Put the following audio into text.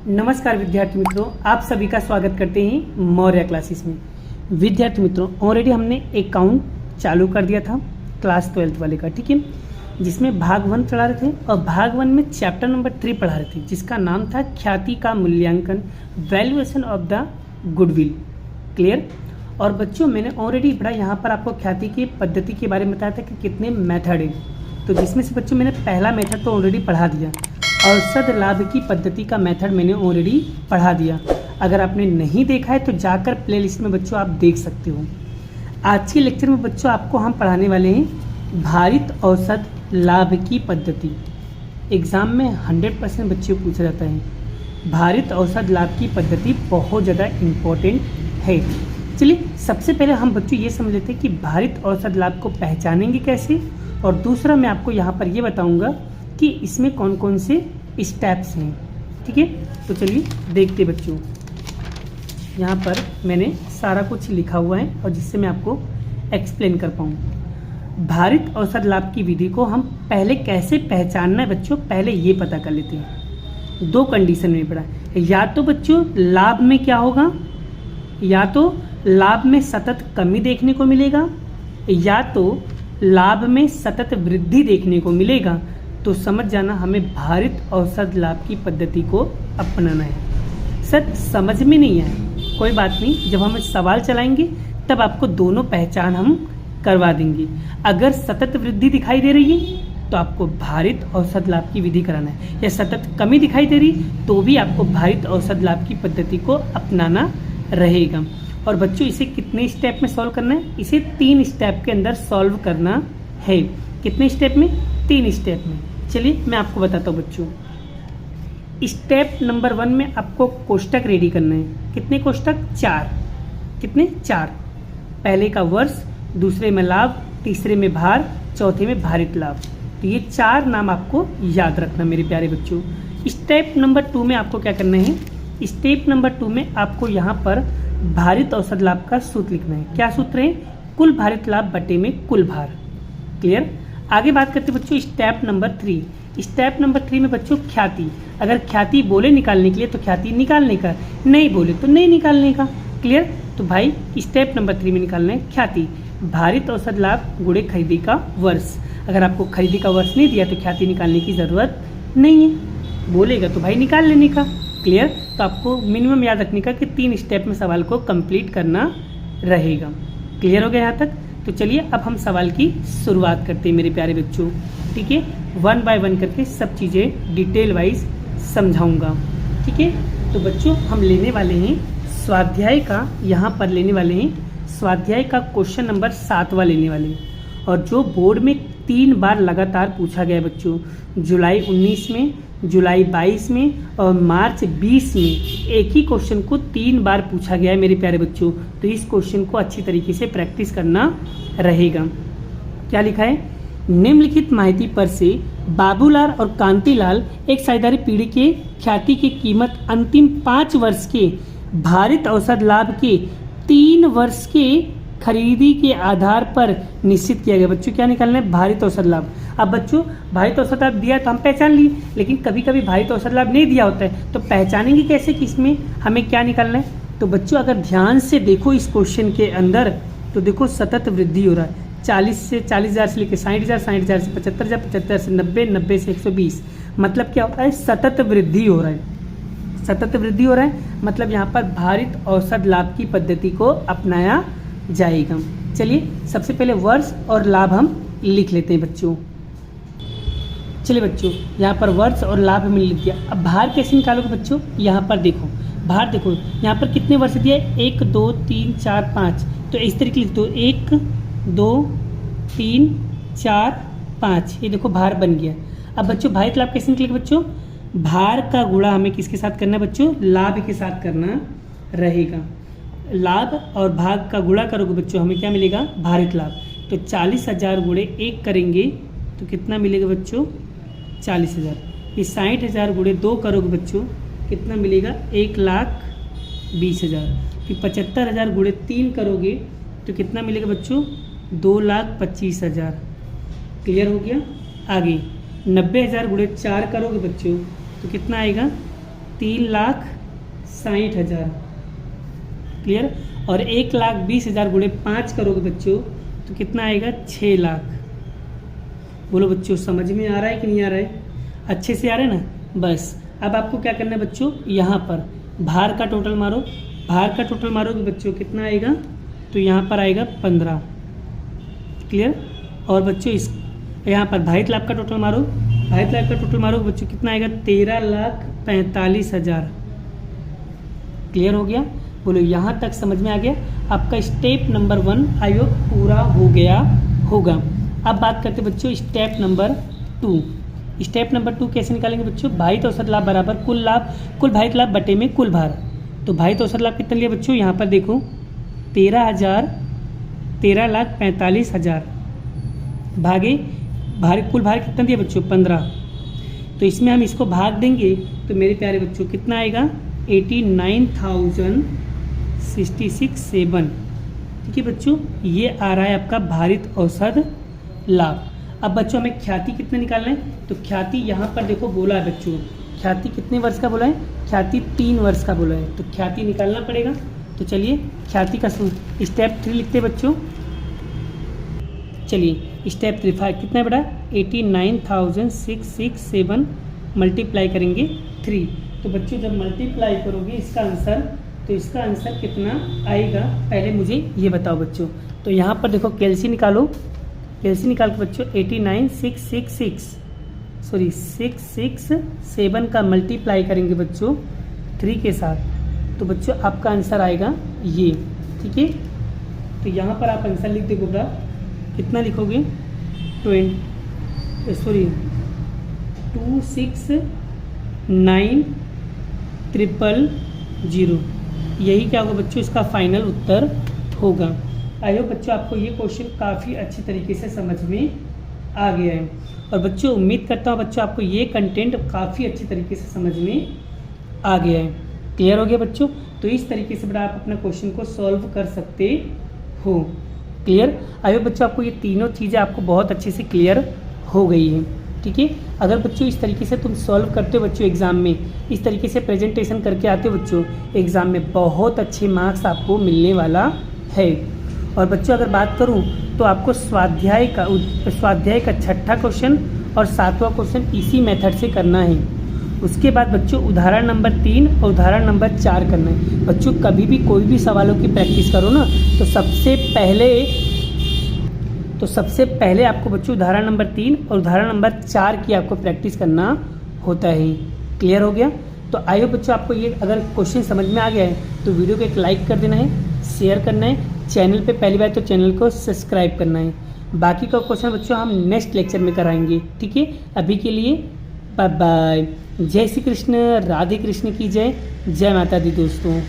नमस्कार विद्यार्थी मित्रों, आप सभी का स्वागत करते हैं मौर्य क्लासेस में। विद्यार्थी मित्रों, ऑलरेडी हमने एक अकाउंट चालू कर दिया था क्लास 12th वाले का, ठीक है, जिसमें भाग 1 पढ़ा रहे थे और भाग 1 में चैप्टर नंबर 3 पढ़ा रहे थे, जिसका नाम था ख्याति का मूल्यांकन, valuation of the goodwill. Clear. और बच्चों, मैंने ऑलरेडी पढ़ा, यहाँ पर आपको ख्याति की पद्धति के बारे में बताया था कि कितने मेथड हैं। तो जिसमें से बच्चों मैंने पहला मेथड तो ऑलरेडी पढ़ा दिया, औसत लाभ की पद्धति का मेथड मैंने ऑलरेडी पढ़ा दिया। अगर आपने नहीं देखा है तो जाकर प्लेलिस्ट में बच्चों आप देख सकते हो। आज के लेक्चर में बच्चों आपको हम पढ़ाने वाले हैं भारित औसत लाभ की पद्धति। एग्ज़ाम में 100% बच्चों को पूछा जाता है। भारित औसत लाभ की पद्धति बहुत ज़्यादा इम्पोर्टेंट है। चलिए सबसे पहले हम बच्चों ये समझ लेते हैं कि भारित औसत लाभ को पहचानेंगे कैसे, और दूसरा मैं आपको यहाँ पर ये बताऊँगा कि इसमें कौन कौन से स्टेप्स हैं। ठीक है, तो चलिए देखते बच्चों। यहाँ पर मैंने सारा कुछ लिखा हुआ है और जिससे मैं आपको एक्सप्लेन कर पाऊँ। भारित औसत लाभ की विधि को हम पहले कैसे पहचानना है बच्चों, पहले ये पता कर लेते हैं। 2 कंडीशन में पड़ा, या तो बच्चों लाभ में क्या होगा, या तो लाभ में सतत कमी देखने को मिलेगा, या तो लाभ में सतत वृद्धि देखने को मिलेगा। तो समझ जाना हमें भारित औसत लाभ की पद्धति को अपनाना है। सर समझ में नहीं आए कोई बात नहीं, जब हम सवाल चलाएंगे तब आपको दोनों पहचान हम करवा देंगे। अगर सतत वृद्धि दिखाई दे रही है तो आपको भारित औसत लाभ की विधि कराना है, या सतत कमी दिखाई दे रही तो भी आपको भारित औसत लाभ की पद्धति को अपनाना रहेगा। और बच्चों इसे कितने स्टेप में सॉल्व करना है, इसे 3 स्टेप के अंदर सॉल्व करना है। कितने स्टेप में? 3 स्टेप में। चलिए मैं आपको बताता हूँ बच्चों। स्टेप नंबर 1 में आपको कोष्टक रेडी करना है। कितने कोष्टक? 4। कितने? 4। पहले का वर्ष, दूसरे में लाभ, तीसरे में भार, चौथे में भारित लाभ। तो ये 4 नाम आपको याद रखना मेरे प्यारे बच्चों। स्टेप नंबर 2 में आपको क्या करना है, स्टेप नंबर 2 में आपको यहाँ पर भारित औसत लाभ का सूत्र लिखना है। क्या सूत्र है? कुल भारित लाभ बटे में कुल भार। क्लियर। आगे बात करते बच्चों स्टेप नंबर 3। स्टेप नंबर 3 में बच्चों ख्याति, अगर ख्याति बोले निकालने के लिए तो ख्याति निकालने का, नहीं बोले तो नहीं निकालने का। क्लियर। तो भाई स्टेप नंबर 3 में निकालना है ख्याति, भारित औसत लाभ गुणे खरीदी का वर्ष। अगर आपको खरीदी का वर्ष नहीं दिया तो ख्याति निकालने की ज़रूरत नहीं है, बोलेगा तो भाई निकाल लेने का। क्लियर। तो आपको मिनिमम याद रखने का कि 3 स्टेप में सवाल को कंप्लीट करना रहेगा। क्लियर हो गया यहाँ तक? तो चलिए अब हम सवाल की शुरुआत करते हैं मेरे प्यारे बच्चों। ठीक है, 1 बाय 1 करके सब चीज़ें डिटेल वाइज समझाऊंगा। ठीक है, तो बच्चों हम लेने वाले हैं स्वाध्याय का, यहाँ पर लेने वाले हैं स्वाध्याय का क्वेश्चन नंबर 7वां लेने वाले हैं, और जो बोर्ड में 3 बार लगातार पूछा गया बच्चों, जुलाई 19 में, जुलाई 22 में और मार्च 20 में एक ही क्वेश्चन को 3 बार पूछा गया है मेरे प्यारे बच्चों। तो इस क्वेश्चन को अच्छी तरीके से प्रैक्टिस करना रहेगा। क्या लिखा है? निम्नलिखित माहिती पर से बाबूलाल और कांतिलाल एक साझेदारी पीढ़ी के ख्याति की कीमत अंतिम 5 वर्ष के भारित औसत लाभ के 3 वर्ष के खरीदी के आधार पर निश्चित किया गया। बच्चों क्या निकालना है? भारित औसत लाभ। अब बच्चों भारित औसत लाभ दिया तो हम पहचान लिए, लेकिन कभी कभी भारित औसत लाभ नहीं दिया होता है, तो पहचानेंगे कैसे कि इसमें हमें क्या निकालना है? तो बच्चों अगर ध्यान से देखो इस क्वेश्चन के अंदर, तो देखो सतत वृद्धि हो रहा है। 40,000 से लेकर 60,000, 60,000 से 75,000, 75,000 से 90, 90 से 120। मतलब क्या होता है? सतत वृद्धि हो रहा है। सतत वृद्धि हो रहा है मतलब यहाँ पर भारित औसत लाभ की पद्धति को अपनाया जाएगा। चलिए सबसे पहले वर्ष और लाभ हम लिख लेते हैं बच्चों। चलिए बच्चों यहाँ पर वर्ष और लाभ में लिख दिया। अब भार कैसे निकालोगे बच्चों? यहाँ पर देखो, भार देखो यहाँ पर कितने वर्ष दिया है? 1, 2, 3, 4, 5। तो इस तरीके लिख दो, 1, 2, 3, 4, 5। ये देखो भार बन गया। अब बच्चों भारित लाभ कैसे निकलेगा बच्चों? भार का गुणा हमें किसके साथ करना है बच्चों? लाभ के साथ करना रहेगा। लाभ और भाग का गुणा करोगे बच्चों, हमें क्या मिलेगा? भारित लाभ। तो 40,000 गुणे 1 करेंगे तो कितना मिलेगा बच्चों? 40,000। ये 60,000 गुणे 2 करोगे बच्चों, कितना मिलेगा? 1,20,000। फिर 75,000 गुणे 3 करोगे तो कितना मिलेगा बच्चों? 2,25,000। क्लियर हो गया? आगे 90,000 गुणे 4 करोगे बच्चों तो कितना आएगा? 3,60,000। क्लियर। और 1,20,000 गुणे 5 करोगे बच्चों तो कितना आएगा? 6 लाख। बोलो बच्चों समझ में आ रहा है कि नहीं आ रहा है? अच्छे से आ रहा है ना? बस अब आपको क्या करना है बच्चों, यहाँ पर भार का टोटल मारो। भार का टोटल मारोगे बच्चों कितना आएगा? तो यहाँ पर आएगा 15। क्लियर। और बच्चों इस यहाँ पर भारित लाभ का टोटल मारो। भारित लाभ का टोटल मारोगे बच्चों कितना आएगा? 13,45,000। क्लियर हो गया? बोलो यहाँ तक समझ में आ गया? आपका स्टेप नंबर 1 आई होप पूरा हो गया होगा। अब बात करते हैं बच्चों स्टेप नंबर 2। स्टेप नंबर 2 कैसे निकालेंगे बच्चों? भारित औसत लाभ बराबर कुल लाभ, कुल भारित लाभ बटे में कुल भार। तो भारित औसत लाभ कितना लिया बच्चों? यहाँ पर देखो 13,45,000 भागे कुल भार कितना दिया बच्चों? 15। तो इसमें हम इसको भाग देंगे तो मेरे प्यारे बच्चों कितना आएगा? 89,066.7। ठीक है बच्चों, ये आ रहा है आपका भारित औसत लाभ। अब बच्चों हमें ख्याति कितना निकालना है? तो ख्याति यहाँ पर देखो बोला है बच्चों, ख्याति कितने वर्ष का बोला है? ख्याति 3 वर्ष का बोला है, तो ख्याति निकालना पड़ेगा। तो चलिए ख्याति का स्टेप 3 लिखते हैं बच्चों। चलिए स्टेप 3 कितना है बेटा? 89,667 मल्टीप्लाई करेंगे 3। तो बच्चों जब मल्टीप्लाई करोगे इसका आंसर, तो इसका आंसर कितना आएगा पहले मुझे ये बताओ बच्चों। तो यहाँ पर देखो कैलसी निकालो। कैलसी निकाल के बच्चों 667 का मल्टीप्लाई करेंगे बच्चों 3 के साथ, तो बच्चों आपका आंसर आएगा ये। ठीक है, तो यहाँ पर आप आंसर लिख दो बेटा। कितना लिखोगे? 269,000। यही क्या होगा बच्चों? इसका फाइनल उत्तर होगा। आई होप बच्चों आपको ये क्वेश्चन काफ़ी अच्छी तरीके से समझ में आ गया है। और बच्चों उम्मीद करता हूँ बच्चों आपको ये कंटेंट काफ़ी अच्छी तरीके से समझ में आ गया है। क्लियर हो गया बच्चों? तो इस तरीके से बेटा आप अपना क्वेश्चन को सॉल्व कर सकते हो। क्लियर। आई होप बच्चों आपको ये तीनों चीज़ें आपको बहुत अच्छे से क्लियर हो गई हैं। ठीक है, अगर बच्चों इस तरीके से तुम सॉल्व करते हो बच्चों एग्ज़ाम में, इस तरीके से प्रेजेंटेशन करके आते हो बच्चों एग्ज़ाम में, बहुत अच्छे मार्क्स आपको मिलने वाला है। और बच्चों अगर बात करूं तो आपको स्वाध्याय का 6ठा क्वेश्चन और 7वां क्वेश्चन इसी मेथड से करना है। उसके बाद बच्चों उदाहरण नंबर 3 और उदाहरण नंबर 4 करना है। बच्चों कभी भी कोई भी सवालों की प्रैक्टिस करो ना, तो सबसे पहले आपको बच्चों उदाहरण नंबर 3 और उदाहरण नंबर 4 की आपको प्रैक्टिस करना होता है। क्लियर हो गया? तो आई होप बच्चों आपको ये अगर क्वेश्चन समझ में आ गया है तो वीडियो को एक लाइक कर देना है, शेयर करना है, चैनल पे पहली बार तो चैनल को सब्सक्राइब करना है। बाकी का क्वेश्चन बच्चों हम नेक्स्ट लेक्चर में कराएंगे। ठीक है, अभी के लिए बाय बाय। जय श्री कृष्ण, राधे कृष्ण की जय, जय माता दी दोस्तों।